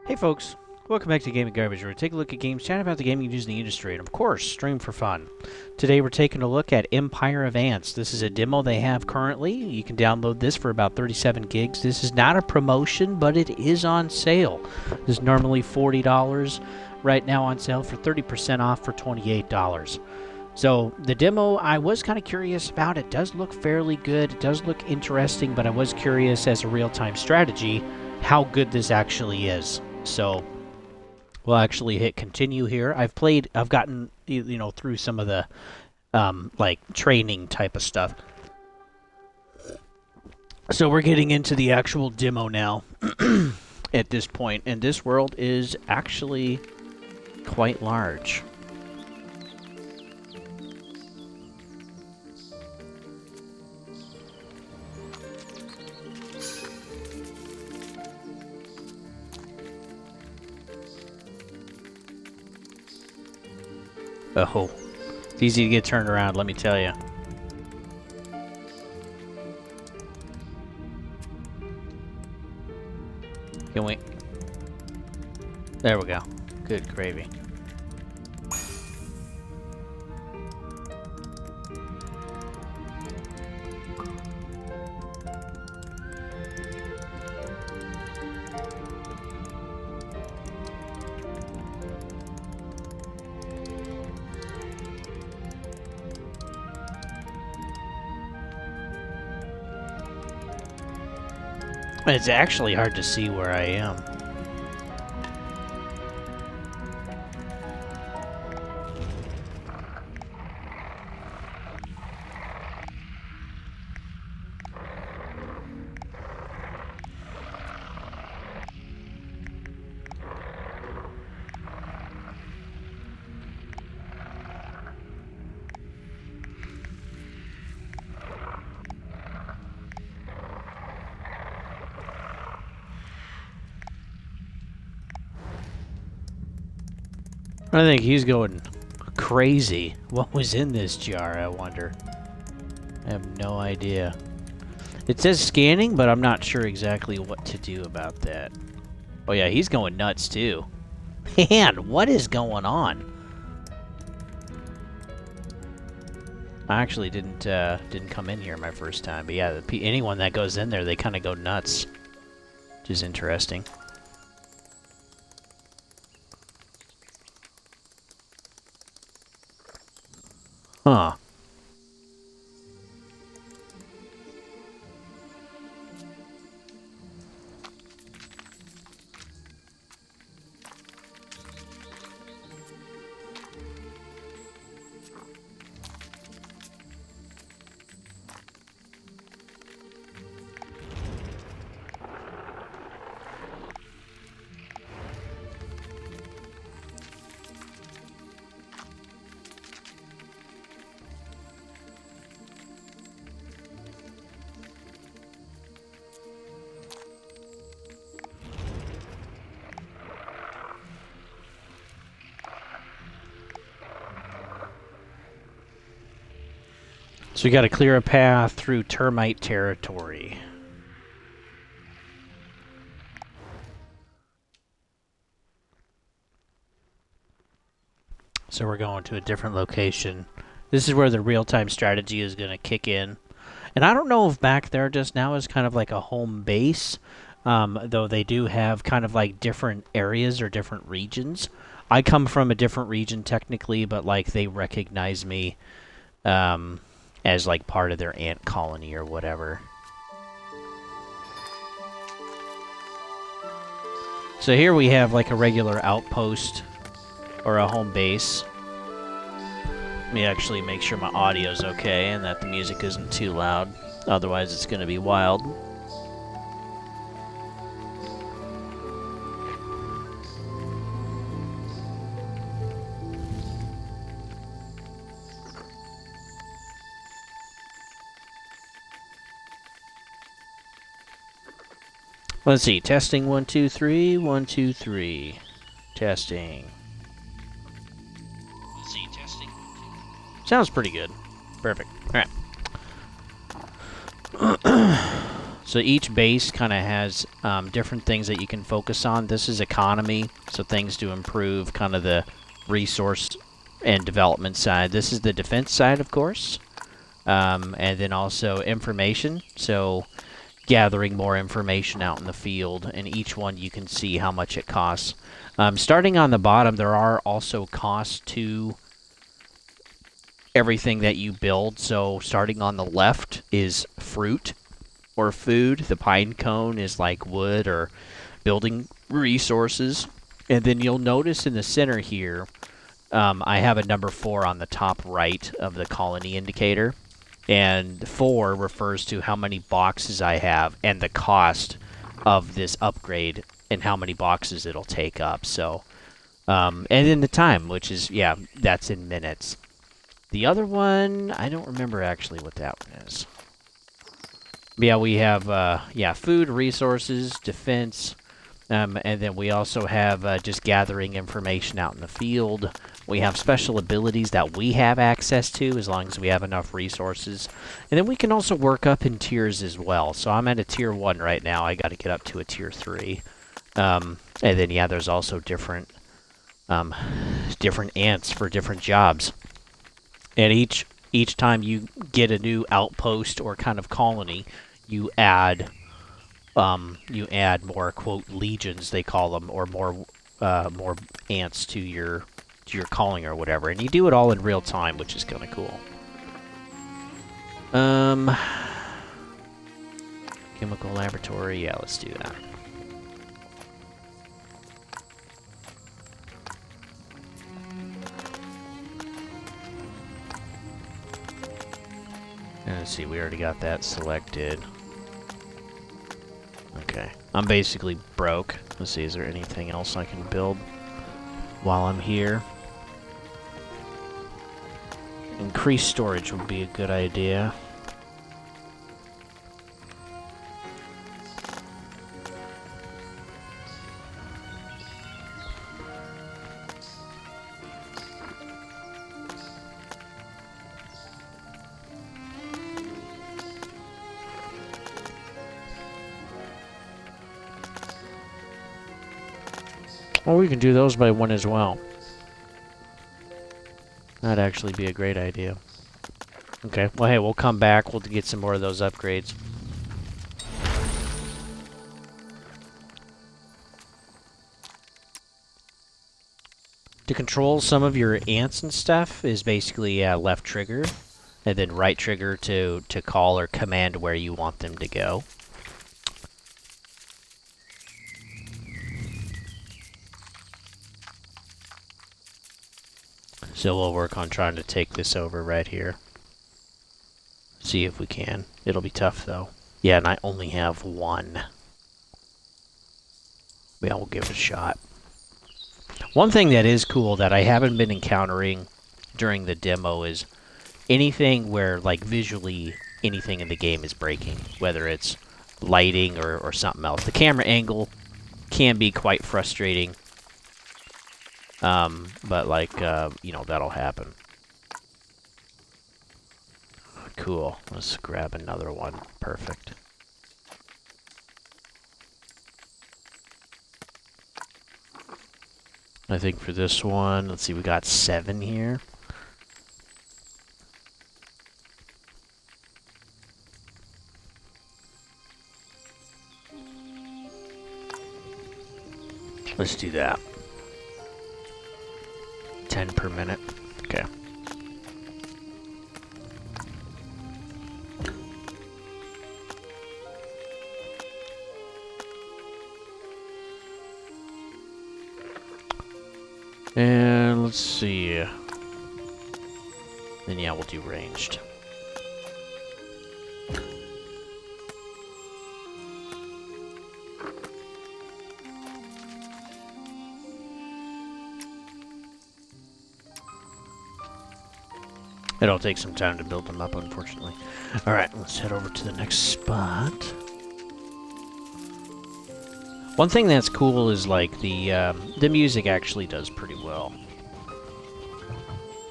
Hey folks, welcome back to Gaming Garbage, where we take a look at games, chat about the gaming news in the industry, and of course, stream for fun. Today we're taking a look at Empire of Ants. This is a demo they have currently. You can download this for about 37 gigs. This is not a promotion, but it is on sale. This is normally $40, right now on sale for 30% off for $28. So the demo, I was kind of curious about. It does look fairly good. It does look interesting, but I was curious as a real-time strategy how good this actually is. So we'll actually hit continue here. I've gotten, through some of the, like, training type of stuff. So we're getting into the actual demo now at this point, and this world is actually quite large. Oh, it's easy to get turned around, let me tell you. Can we? There we go. Good gravy. It's actually hard to see where I am. I think he's going crazy. What was in this jar, I wonder? I have no idea. It says scanning, but I'm not sure exactly what to do about that. Oh yeah, he's going nuts too. Man, what is going on? I actually didn't come in here my first time, but yeah, anyone that goes in there, they kind of go nuts, which is interesting. Huh. So we got to clear a path through termite territory. So we're going to a different location. This is where the real-time strategy is going to kick in. And I don't know if back there just now is kind of like a home base, though they do have kind of like different areas or different regions. I come from a different region technically, but like they recognize me as like part of their ant colony or whatever. So here we have like a regular outpost or a home base. Let me actually make sure my audio's okay and that the music isn't too loud. Otherwise it's going to be wild. Let's see, testing 1 2 3 1 2 3. Testing. Let's see, testing. Sounds pretty good. Perfect. All right. So each base kind of has different things that you can focus on. This is economy, so things to improve kind of the resource and development side. This is the defense side, of course. And then also information, so gathering more information out in the field, and each one you can see how much it costs. Starting on the bottom, there are also costs to everything that you build. So starting on the left is fruit or food. The pine cone is like wood or building resources. And then you'll notice in the center here, I have a number 4 on the top right of the colony indicator. And 4 refers to how many boxes I have and the cost of this upgrade and how many boxes it'll take up. So, and then the time, which is, yeah, that's in minutes. The other one, I don't remember actually what that one is. Yeah, we have, food, resources, defense, and then we also have just gathering information out in the field. We have special abilities that we have access to as long as we have enough resources. And then we can also work up in tiers as well. So I'm at a tier 1 right now. I got to get up to a tier 3. And then, yeah, there's also different ants for different jobs. And each time you get a new outpost or kind of colony, you add more, quote, legions, they call them, or more ants to your calling or whatever, and you do it all in real time, which is kind of cool. Chemical laboratory, yeah, let's do that. And let's see, we already got that selected. Okay, I'm basically broke. Let's see, is there anything else I can build while I'm here? Increased storage would be a good idea. Well, we can do those by 1 as well. That'd actually be a great idea. Okay, well, hey, we'll come back. We'll get some more of those upgrades. To control some of your ants and stuff is basically left trigger, and then right trigger to call or command where you want them to go. So we'll work on trying to take this over right here. See if we can. It'll be tough, though. Yeah, and I only have 1. Yeah, we'll give it a shot. One thing that is cool that I haven't been encountering during the demo is anything where, like, visually anything in the game is breaking, whether it's lighting or something else. The camera angle can be quite frustrating. But like, that'll happen. Cool. Let's grab another one. Perfect. I think for this one, let's see, we got 7 here. Let's do that. 10 per minute. Okay. And let's see. Then yeah, we'll do ranged. It'll take some time to build them up, unfortunately. Alright, let's head over to the next spot. One thing that's cool is, like, the music actually does pretty well.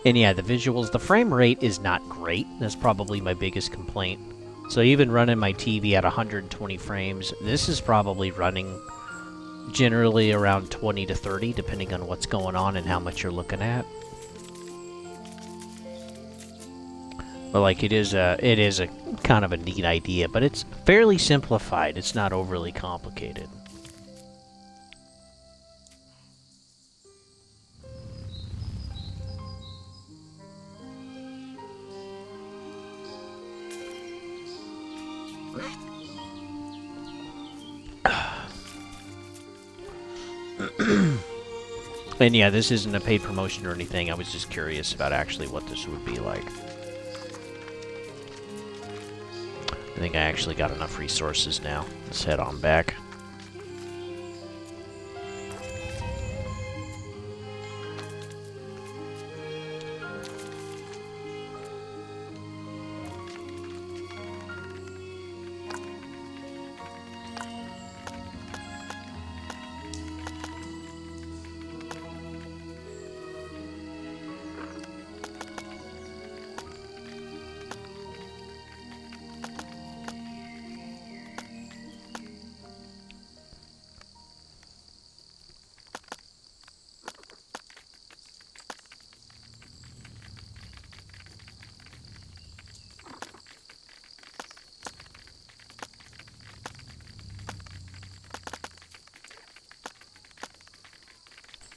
And yeah, the visuals, the frame rate is not great. That's probably my biggest complaint So even running my TV at 120 frames, this is probably running generally around 20 to 30, depending on what's going on and how much you're looking at. But like it is a kind of a neat idea, but it's fairly simplified. It's not overly complicated. And yeah, this isn't a paid promotion or anything. I was just curious about actually what this would be like. I think I actually got enough resources now. Let's head on back.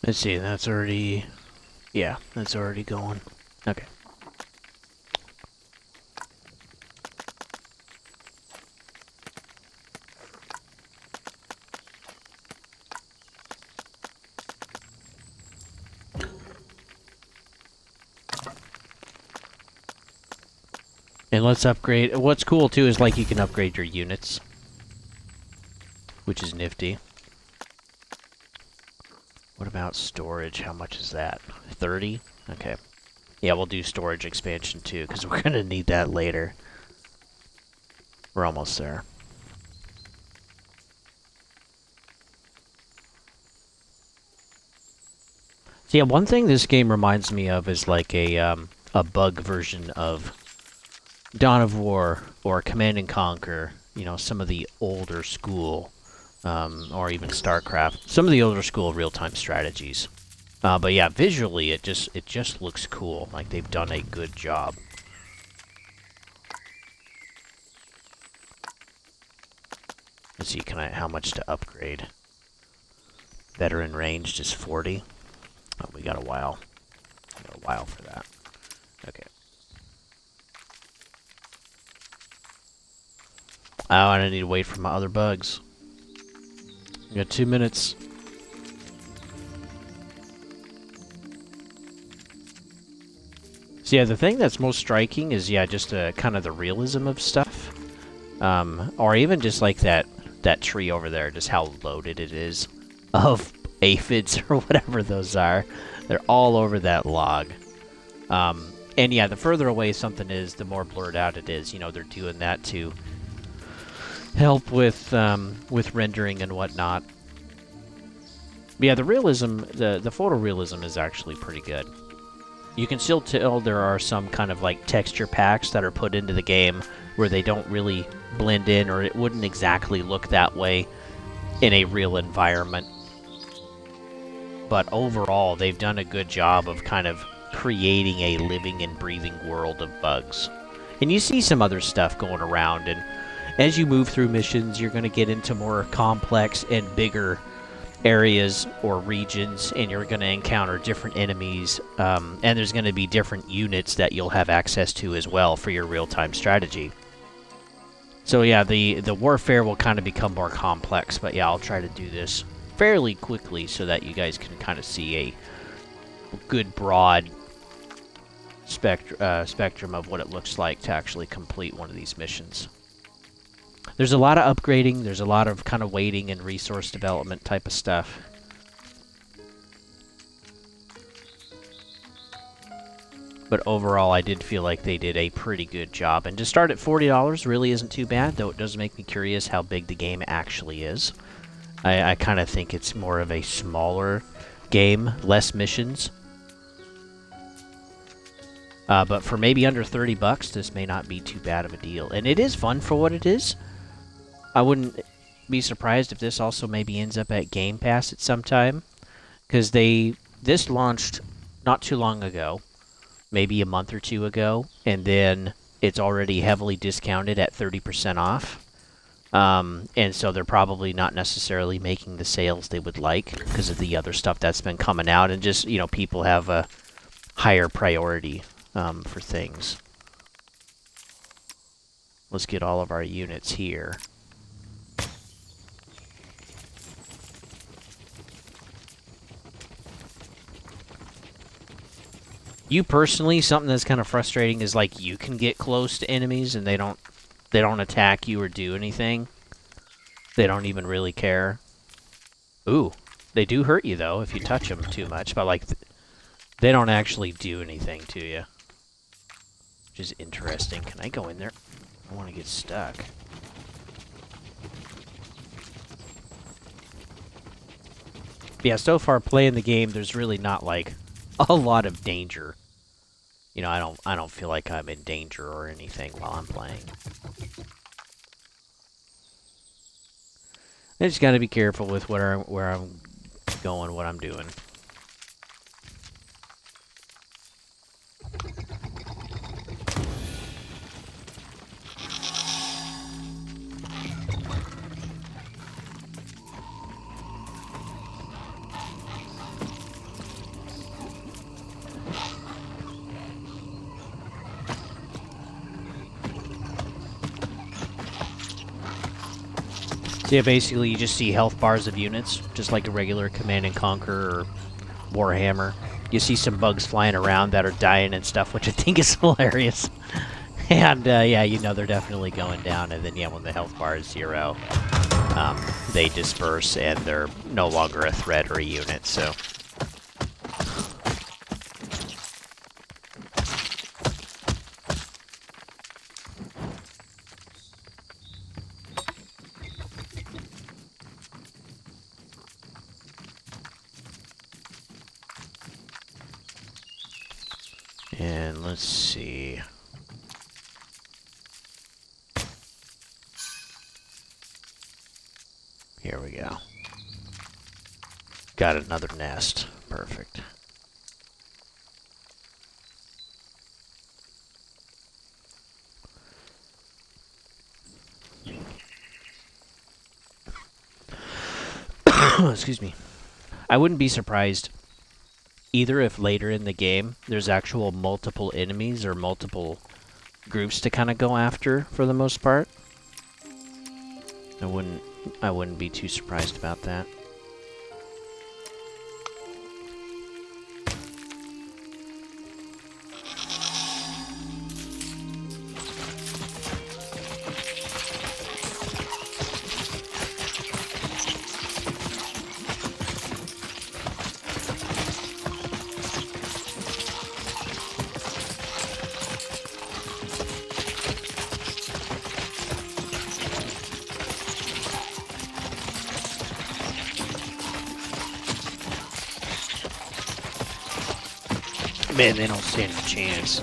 Let's see, that's already... Yeah, that's already going. Okay. And let's upgrade... What's cool, too, is, like, you can upgrade your units. Which is nifty. What about storage? How much is that? 30? Okay. Yeah, we'll do storage expansion too, because we're going to need that later. We're almost there. So yeah, one thing this game reminds me of is like a bug version of Dawn of War or Command and Conquer. You know, some of the older school. Or even StarCraft. Some of the older school real-time strategies. But yeah, visually it just looks cool. Like they've done a good job. Let's see, how much to upgrade? Veteran ranged is 40. Oh, we got a while. We got a while for that. Okay. Oh, and I need to wait for my other bugs. We got 2 minutes. So yeah, the thing that's most striking is, yeah, just kind of the realism of stuff. Or even just like that tree over there, just how loaded it is of aphids or whatever those are. They're all over that log. And yeah, the further away something is, the more blurred out it is. You know, they're doing that to help with rendering and whatnot. But yeah, the realism, the photorealism is actually pretty good. You can still tell there are some kind of like texture packs that are put into the game where they don't really blend in, or it wouldn't exactly look that way in a real environment. But overall, they've done a good job of kind of creating a living and breathing world of bugs. And you see some other stuff going around, and as you move through missions, you're going to get into more complex and bigger areas or regions, and you're going to encounter different enemies, and there's going to be different units that you'll have access to as well for your real-time strategy. So yeah, the warfare will kind of become more complex, but yeah, I'll try to do this fairly quickly so that you guys can kind of see a good broad spectrum of what it looks like to actually complete one of these missions. There's a lot of upgrading, there's a lot of kind of waiting and resource development type of stuff. But overall, I did feel like they did a pretty good job. And to start at $40 really isn't too bad, though it does make me curious how big the game actually is. I kind of think it's more of a smaller game, less missions. But for maybe under 30 bucks, this may not be too bad of a deal. And it is fun for what it is. I wouldn't be surprised if this also maybe ends up at Game Pass at some time. Because this launched not too long ago, maybe a month or two ago, and then it's already heavily discounted at 30% off. And so they're probably not necessarily making the sales they would like because of the other stuff that's been coming out, and just, you know, people have a higher priority for things. Let's get all of our units here. You personally, something that's kind of frustrating is like you can get close to enemies and they don't attack you or do anything. They don't even really care. Ooh, they do hurt you though if you touch them too much, but like they don't actually do anything to you. Which is interesting. Can I go in there? I want to get stuck. Yeah, so far playing the game, there's really not like a lot of danger. You know, I don't feel like I'm in danger or anything while I'm playing. I just gotta be careful with where I'm going, what I'm doing. So yeah, basically you just see health bars of units, just like a regular Command & Conquer or Warhammer. You see some bugs flying around that are dying and stuff, which I think is hilarious. And yeah, you know they're definitely going down, and then yeah, when the health bar is 0, they disperse and they're no longer a threat or a unit, so... And let's see. Here we go. Got another nest. Perfect. Excuse me. I wouldn't be surprised either if later in the game there's actual multiple enemies or multiple groups to kind of go after for the most part. I wouldn't be too surprised about that. Man, they don't stand a chance.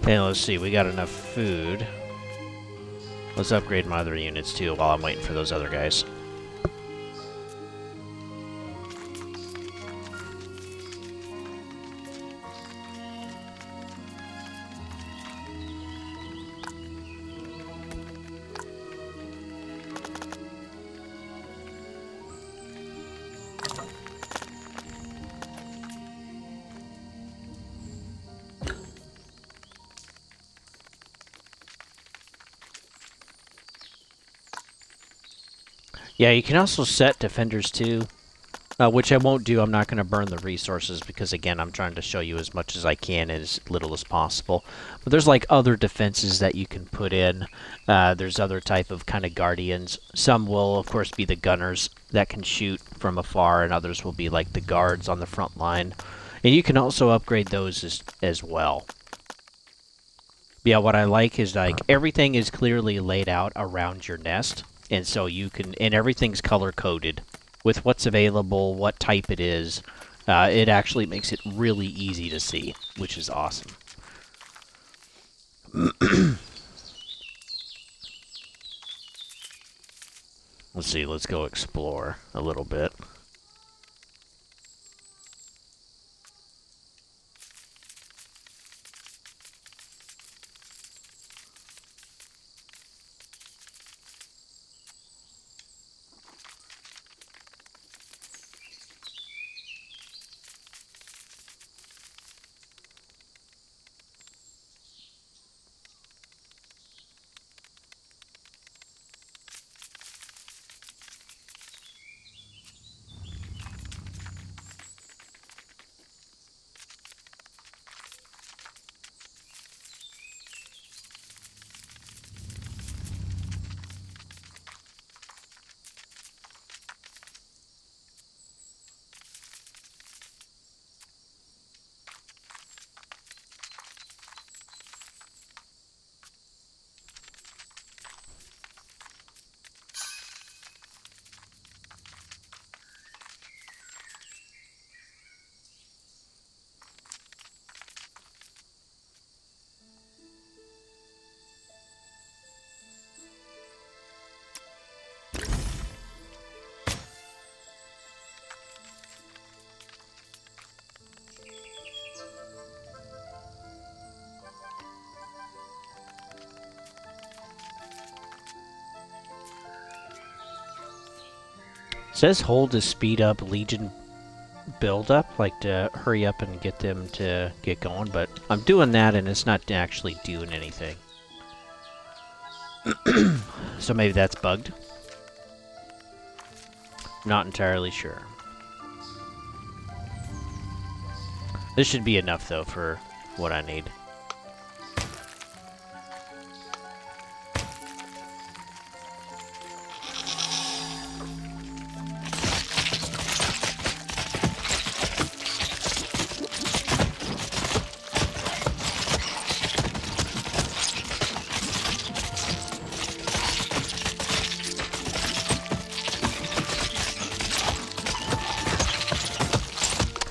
Okay, let's see, we got enough food. Let's upgrade my other units too while I'm waiting for those other guys. Yeah, you can also set defenders too, which I won't do. I'm not going to burn the resources because, again, I'm trying to show you as much as I can and as little as possible. But there's like other defenses that you can put in. There's other type of kind of guardians. Some will, of course, be the gunners that can shoot from afar, and others will be like the guards on the front line. And you can also upgrade those as well. Yeah, what I like is like everything is clearly laid out around your nest, and so you can, and everything's color coded with what's available, what type it is. It actually makes it really easy to see, which is awesome. Let's see, let's go explore a little bit. It says hold to speed up Legion build up, like to hurry up and get them to get going, but I'm doing that and it's not actually doing anything. So maybe that's bugged. Not entirely sure. This should be enough though for what I need.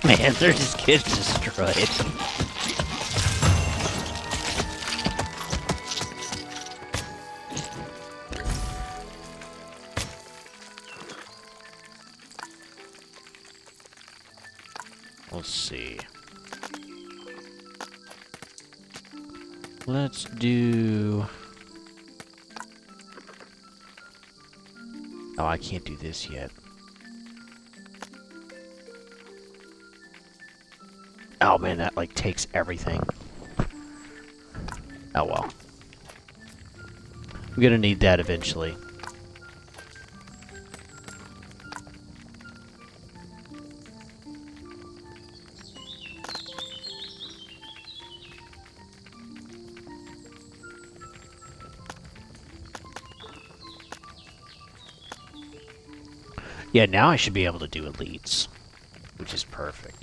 Man, they're just getting destroyed. Let's see. Let's do... Oh, I can't do this yet. Oh man, that like takes everything. Oh well. I'm gonna need that eventually. Yeah, now I should be able to do elites, which is perfect.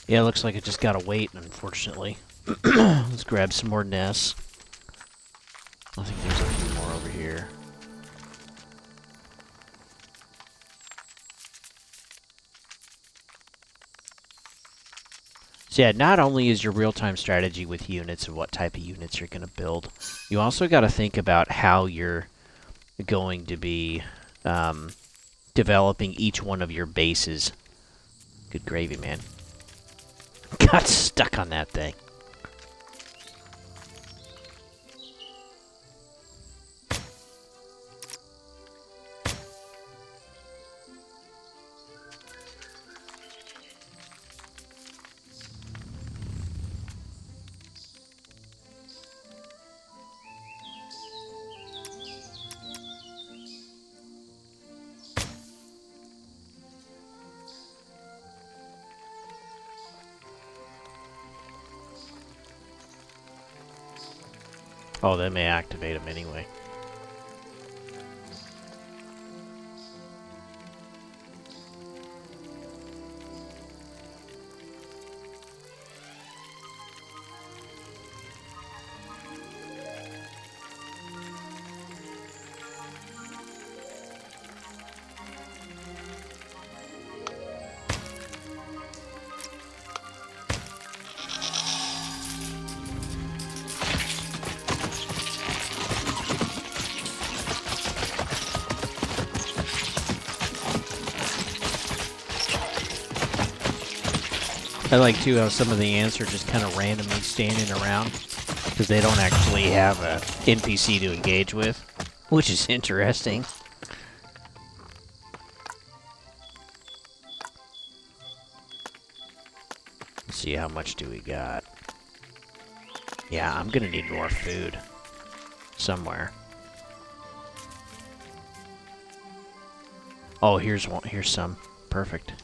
Yeah, it looks like I just gotta wait, unfortunately. Let's grab some more nests. I think there's a few more over here. So yeah, not only is your real-time strategy with units and what type of units you're going to build, you also got to think about how you're going to be developing each one of your bases. Good gravy, man. Got stuck on that thing. Oh, that may activate them anyway. I like, too, how some of the ants are just kind of randomly standing around because they don't actually have a NPC to engage with, which is interesting. Let's see, how much do we got? Yeah, I'm going to need more food somewhere. Oh, here's one. Here's some. Perfect.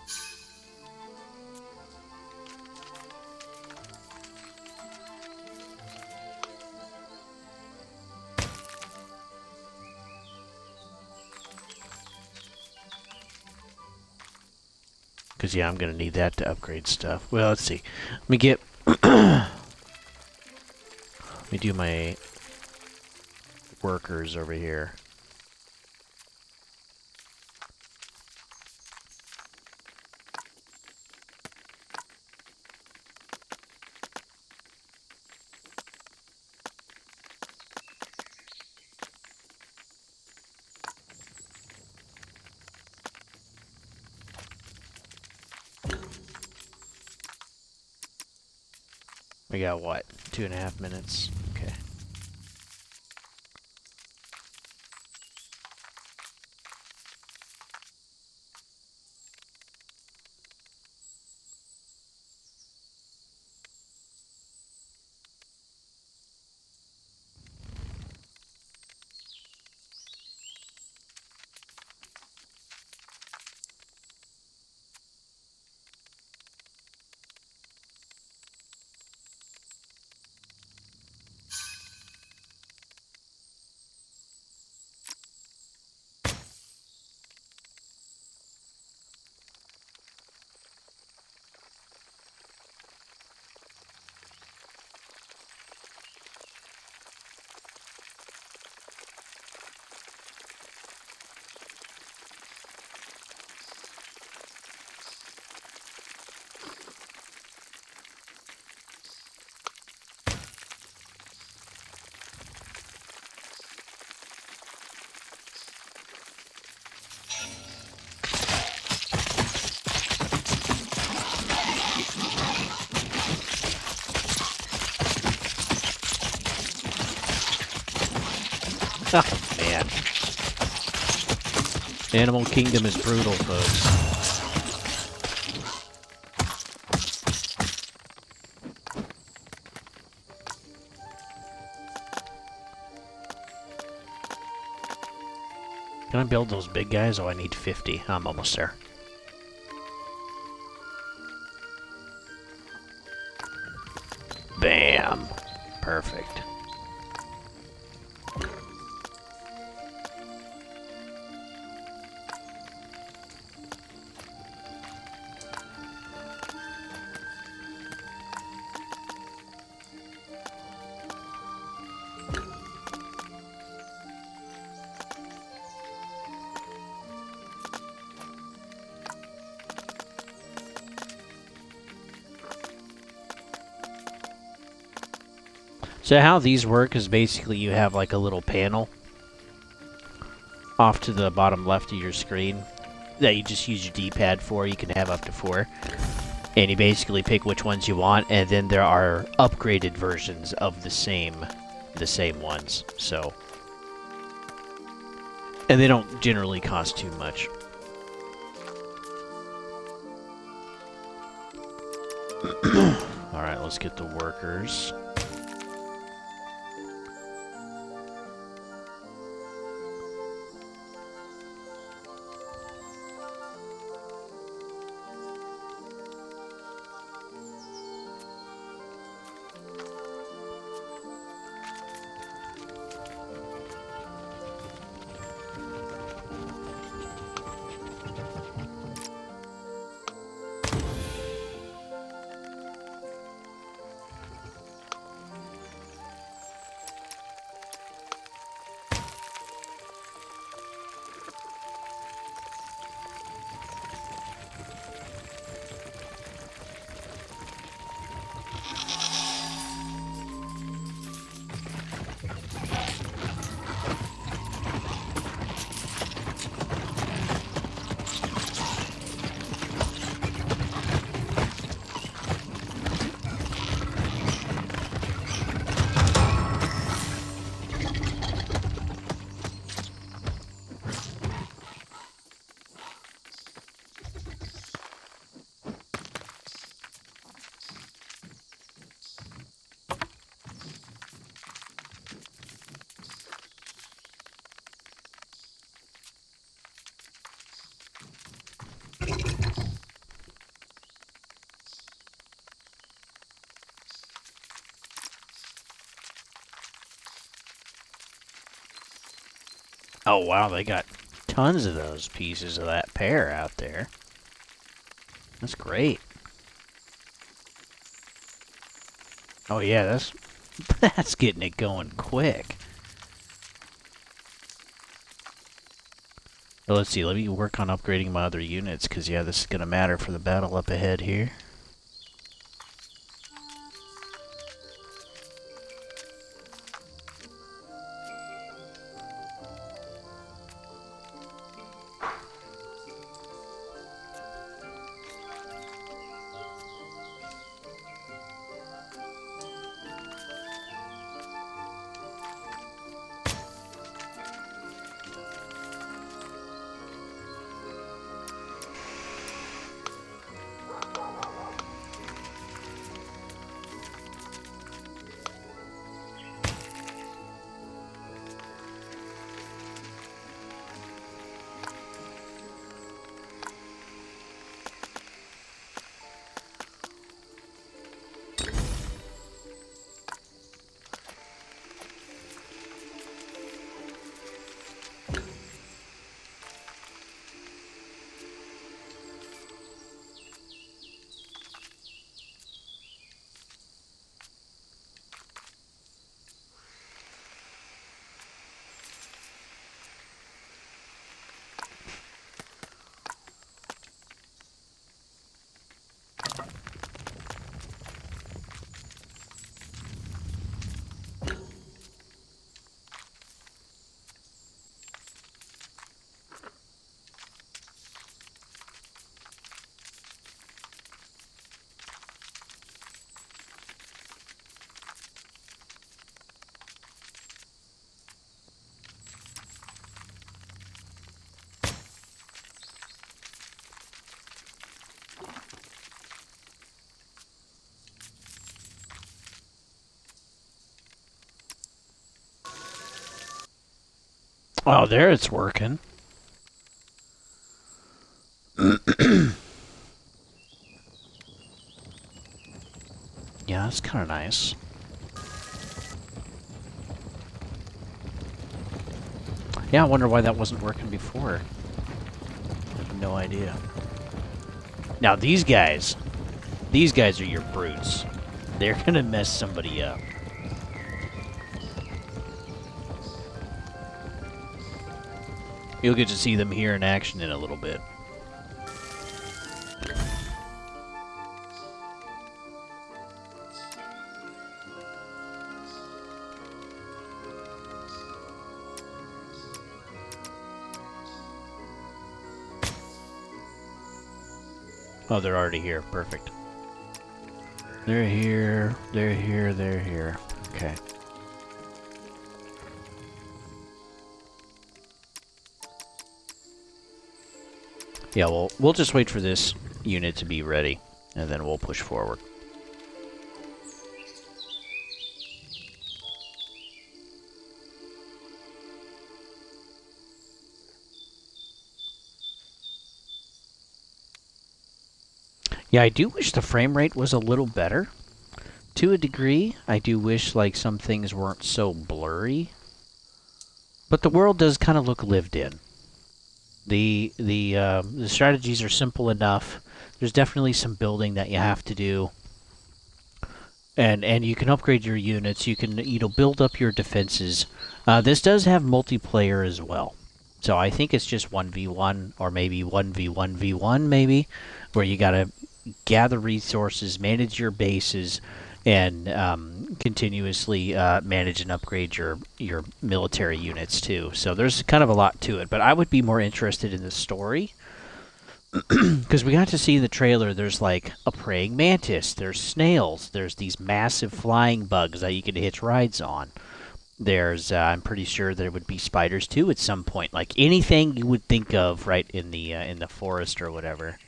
Because, yeah, I'm going to need that to upgrade stuff. Well, let's see. Let me get... Let me do my workers over here. We got what? 2.5 minutes. Okay. Oh, man. Animal Kingdom is brutal, folks. Can I build those big guys? Oh, I need 50. I'm almost there. Bam. Perfect. So how these work is basically you have like a little panel off to the bottom left of your screen, that you just use your D-pad for. You can have up to 4. And you basically pick which ones you want, and then there are upgraded versions of the same ones. So, and they don't generally cost too much. Alright, let's get the workers. Oh wow, they got tons of those pieces of that pear out there. That's great. Oh yeah, that's getting it going quick. Well, let's see, let me work on upgrading my other units, because yeah, this is going to matter for the battle up ahead here. Oh, there it's working. Yeah, that's kind of nice. Yeah, I wonder why that wasn't working before. I have no idea. Now, these guys are your brutes. They're gonna mess somebody up. You'll get to see them here in action in a little bit. Oh, they're already here. Perfect. They're here. They're here. They're here. Okay. Yeah, we'll just wait for this unit to be ready, and then we'll push forward. Yeah, I do wish the frame rate was a little better. To a degree, I do wish like some things weren't so blurry. But the world does kind of look lived in. The strategies are simple enough. There's definitely some building that you have to do. And you can upgrade your units. You can build up your defenses. This does have multiplayer as well. So I think it's just 1v1 or maybe 1v1v1 maybe, where you gotta gather resources, manage your bases, and continuously manage and upgrade your military units too. So there's kind of a lot to it, but I would be more interested in the story because we got to see in the trailer there's like a praying mantis, there's snails, there's these massive flying bugs that you can hitch rides on. There's I'm pretty sure there would be spiders too at some point, like anything you would think of right in the forest or whatever.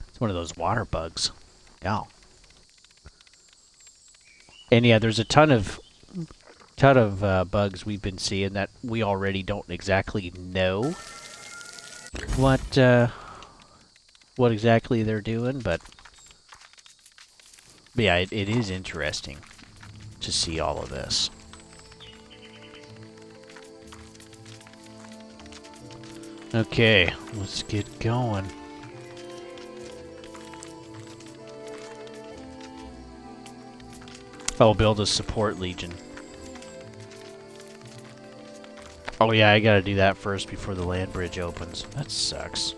It's one of those water bugs. Yeah. And yeah, there's a ton of bugs we've been seeing that we already don't exactly know what exactly they're doing, but yeah, it is interesting to see all of this. Okay, let's get going. Oh, build a support legion. Oh yeah, I gotta do that first before the land bridge opens. That sucks.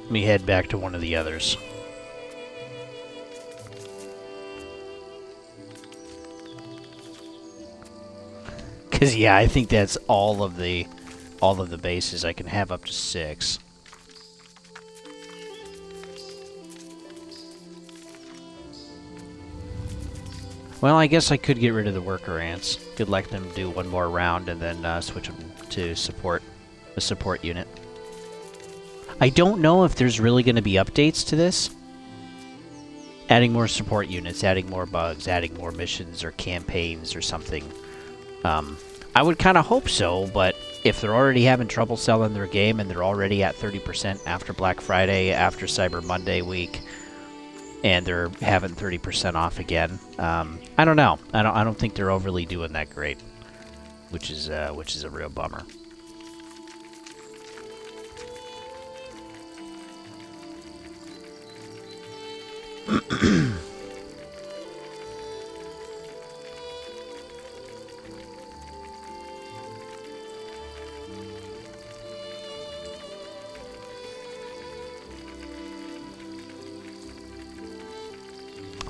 Let me head back to one of the others. Cause yeah, I think that's all of the bases. I can have up to 6. Well, I guess I could get rid of the worker ants. Could let them do one more round and then switch them to support, the support unit. I don't know if there's really going to be updates to this. Adding more support units, adding more bugs, adding more missions or campaigns or something. I would kind of hope so, but if they're already having trouble selling their game and they're already at 30% after Black Friday, after Cyber Monday week, and they're having 30% off again, I don't know. I don't think they're overly doing that great, which is a real bummer.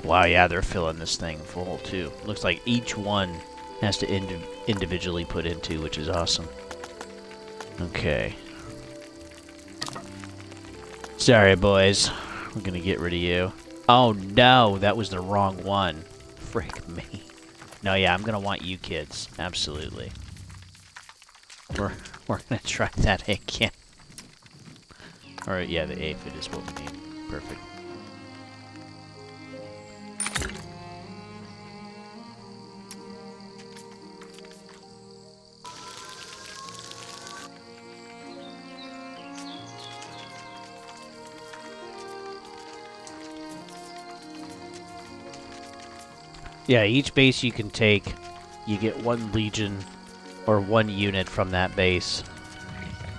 Wow, yeah, they're filling this thing full, too. Looks like each one has to individually put into, which is awesome. Okay. Sorry, boys. We're gonna get rid of you. Oh, no, that was the wrong one. Frick me. No, yeah, I'm gonna want you kids. Absolutely. We're gonna try that again. Alright, yeah, the aphid is what we need. Perfect. Yeah, each base you can take, you get 1 legion or 1 unit from that base.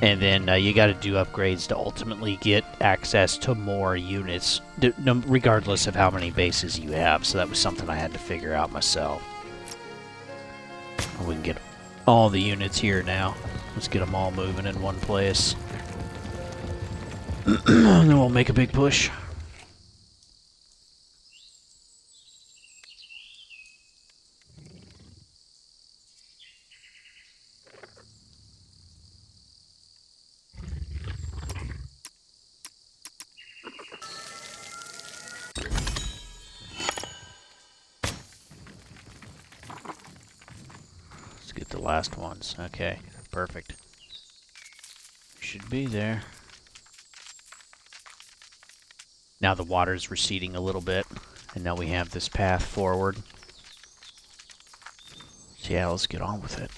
And then you gotta do upgrades to ultimately get access to more units, regardless of how many bases you have. So that was something I had to figure out myself. We can get all the units here now. Let's get them all moving in one place. And then we'll make a big push. the last ones. Okay, perfect. Should be there. Now the water's receding a little bit, and now we have this path forward. So yeah, let's get on with it.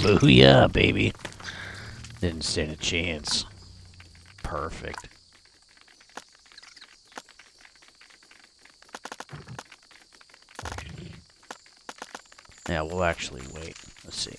Booyah, baby. Didn't stand a chance. Perfect. Yeah, we'll actually wait. Let's see.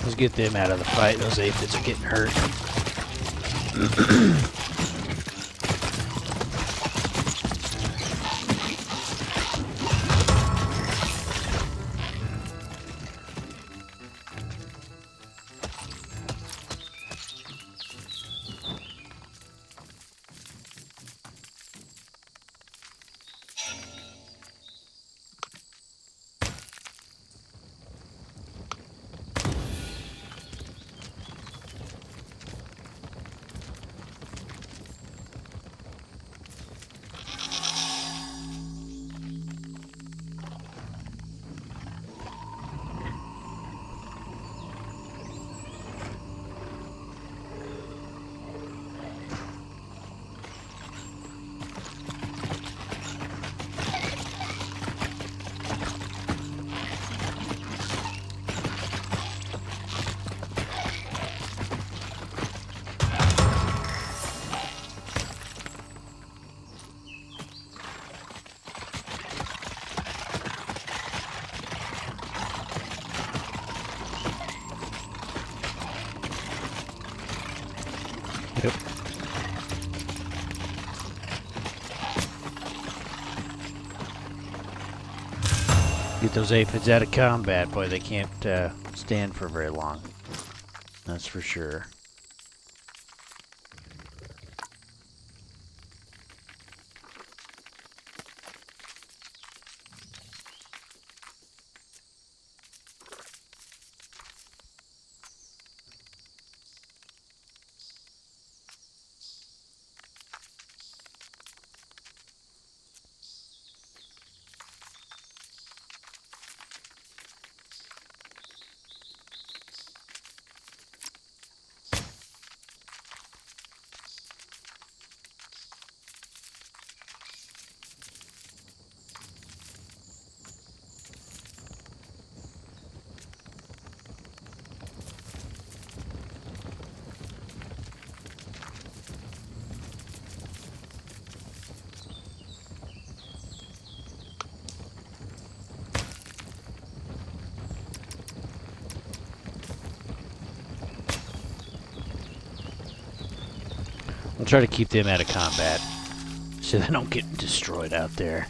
Let's get them out of the fight. Those aphids are getting hurt. Yep. Get those aphids out of combat, boy. They can't stand for very long. That's for sure. I'll try to keep them out of combat so they don't get destroyed out there.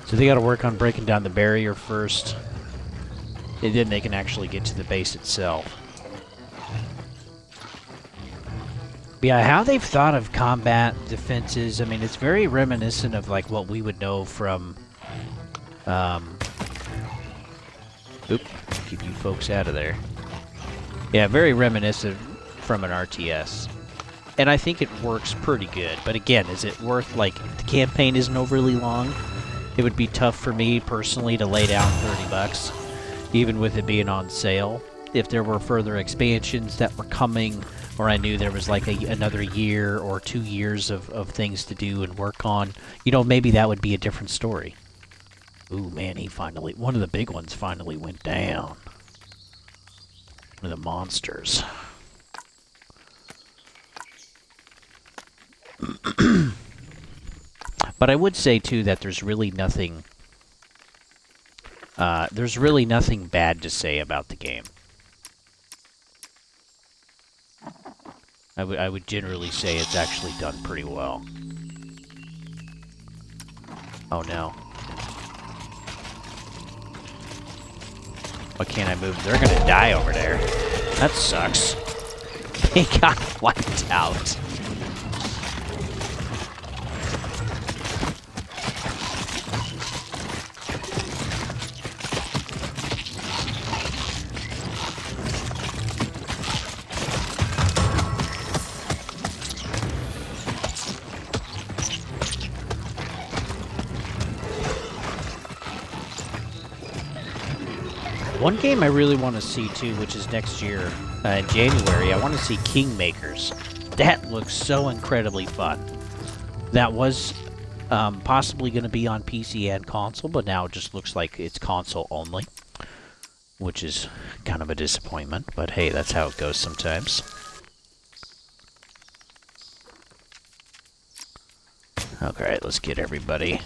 So they got to work on breaking down the barrier first, and then they can actually get to the base itself. But yeah, how they've thought of combat defenses, I mean, it's very reminiscent of like what we would know from, oop, keep you folks out of there. Yeah, very reminiscent from an RTS. And I think it works pretty good. But again, is it worth, like, if the campaign isn't overly long, it would be tough for me personally to lay down $30, even with it being on sale. If there were further expansions that were coming, or I knew there was like another year or 2 years of things to do and work on, you know, maybe that would be a different story. Ooh, man, one of the big ones finally went down. One of the monsters. But I would say, too, that there's really nothing bad to say about the game. I would generally say it's actually done pretty well. Oh no. Why can't I move? They're gonna die over there. That sucks. They got wiped out. One game I really want to see, too, which is next year, in January, I want to see Kingmakers. That looks so incredibly fun. That was possibly going to be on PC and console, but now it just looks like it's console only, which is kind of a disappointment, but hey, that's how it goes sometimes. Okay, let's get everybody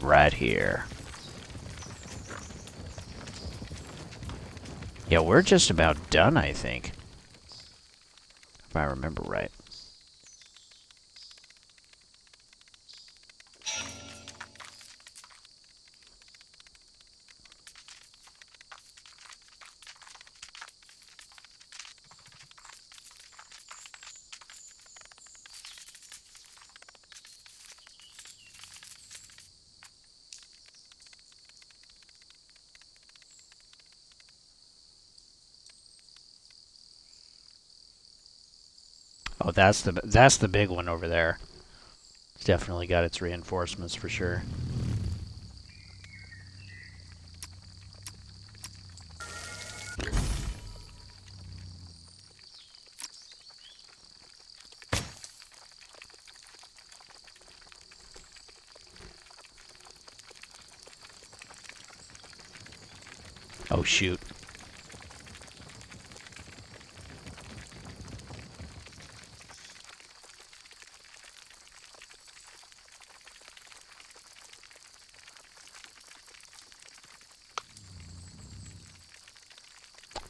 right here. Yeah, we're just about done, I think. If I remember right. Oh, that's the big one over there. It's definitely got its reinforcements for sure. Oh shoot.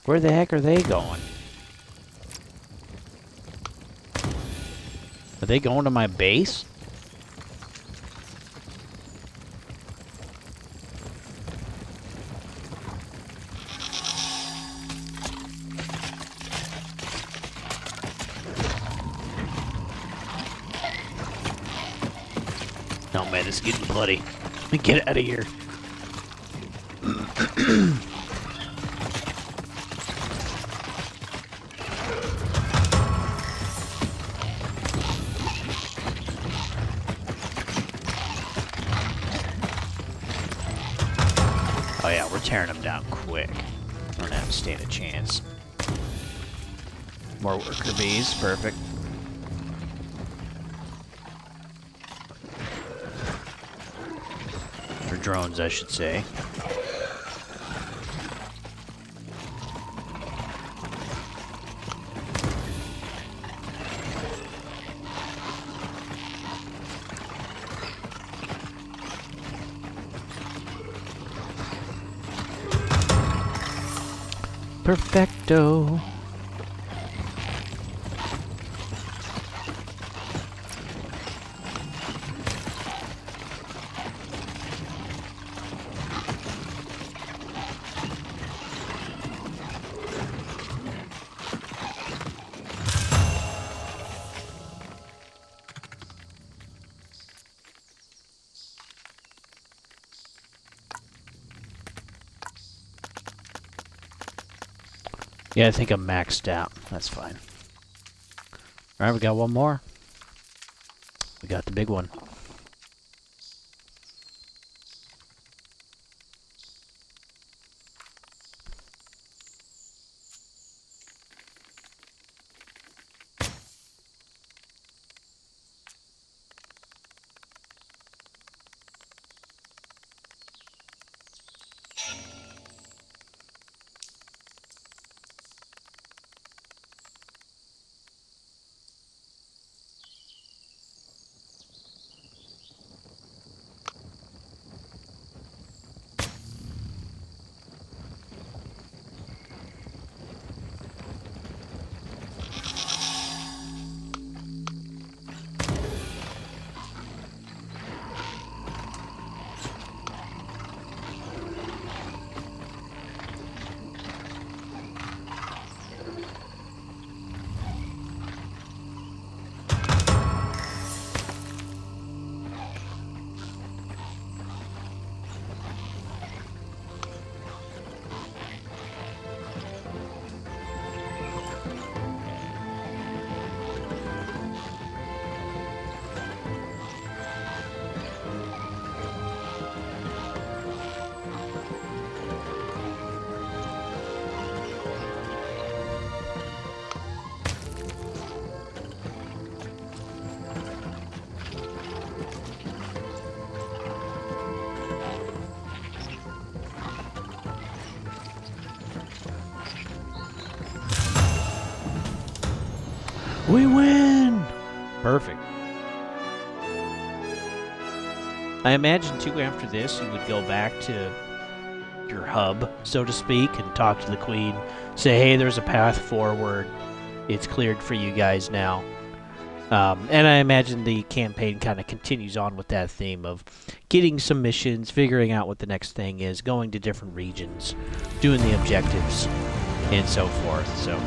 Where the heck are they going? Are they going to my base? Oh man, it's getting bloody. Get out of here. Oh yeah, we're tearing them down quick. I don't have to stand a chance. More worker bees, perfect. Or drones, I should say. Perfecto. Yeah, I think I'm maxed out. That's fine. Alright, we got one more. We got the big one. We win! Perfect. I imagine, too, after this, you would go back to your hub, so to speak, and talk to the Queen. Say, hey, there's a path forward. It's cleared for you guys now. And I imagine the campaign kind of continues on with that theme of getting some missions, figuring out what the next thing is, going to different regions, doing the objectives, and so forth. So...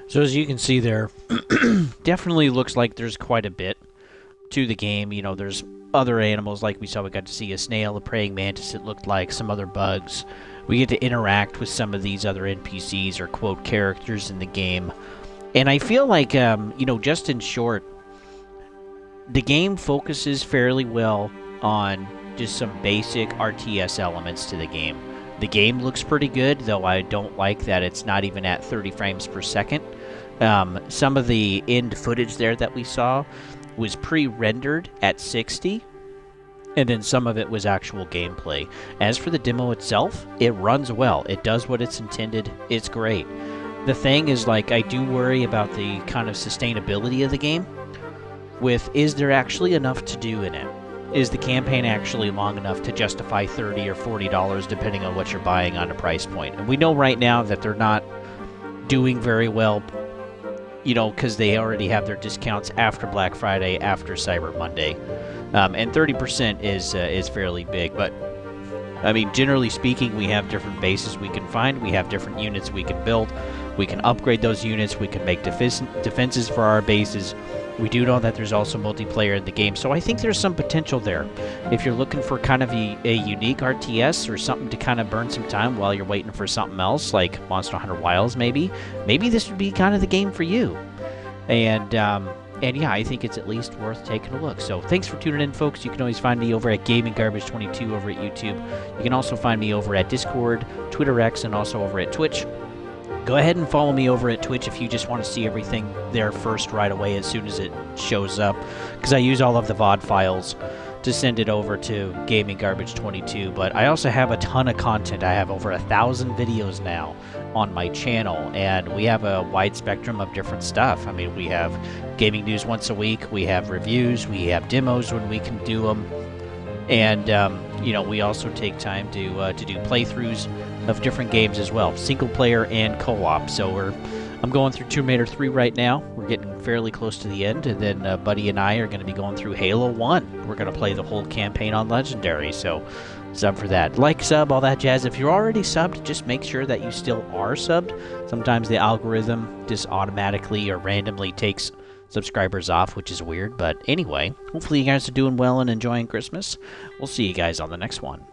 So as you can see there, definitely looks like there's quite a bit to the game. You know, there's other animals like we saw. We got to see a snail, a praying mantis, it looked like, some other bugs. We get to interact with some of these other NPCs or, quote, characters in the game. And I feel like, you know, just in short, the game focuses fairly well on just some basic RTS elements to the game. The game looks pretty good, though I don't like that it's not even at 30 frames per second. Some of the end footage there that we saw was pre-rendered at 60, and then some of it was actual gameplay. As for the demo itself, it runs well. It does what it's intended. It's great. The thing is, like, I do worry about the kind of sustainability of the game with, is there actually enough to do in it? Is the campaign actually long enough to justify $30 or $40 depending on what you're buying on a price point? And we know right now that they're not doing very well, you know, because they already have their discounts after Black Friday, after Cyber Monday. And 30% is fairly big, but I mean, generally speaking, we have different bases we can find, we have different units we can build, we can upgrade those units, we can make defenses for our bases. We do know that there's also multiplayer in the game, so I think there's some potential there. If you're looking for kind of a unique RTS or something to kind of burn some time while you're waiting for something else, like Monster Hunter Wilds maybe this would be kind of the game for you. And And yeah, I think it's at least worth taking a look. So thanks for tuning in, folks. You can always find me over at Gaming Garbage 22 over at YouTube. You can also find me over at Discord, Twitter X, and also over at Twitch. Go ahead and follow me over at Twitch if you just want to see everything there first right away as soon as it shows up, because I use all of the VOD files to send it over to Gaming Garbage 22. But I also have a ton of content. I have over 1,000 videos now on my channel, and we have a wide spectrum of different stuff. I mean, we have gaming news once a week, we have reviews, we have demos when we can do them, and you know, we also take time to do playthroughs of different games as well, single player and co-op. So I'm going through Tomb Raider 3 right now. We're getting fairly close to the end, and then Buddy and I are going to be going through Halo 1. We're going to play the whole campaign on Legendary, so sub for that. Like, sub, all that jazz. If you're already subbed, just make sure that you still are subbed. Sometimes the algorithm just automatically or randomly takes subscribers off, which is weird. But anyway, hopefully you guys are doing well and enjoying Christmas. We'll see you guys on the next one.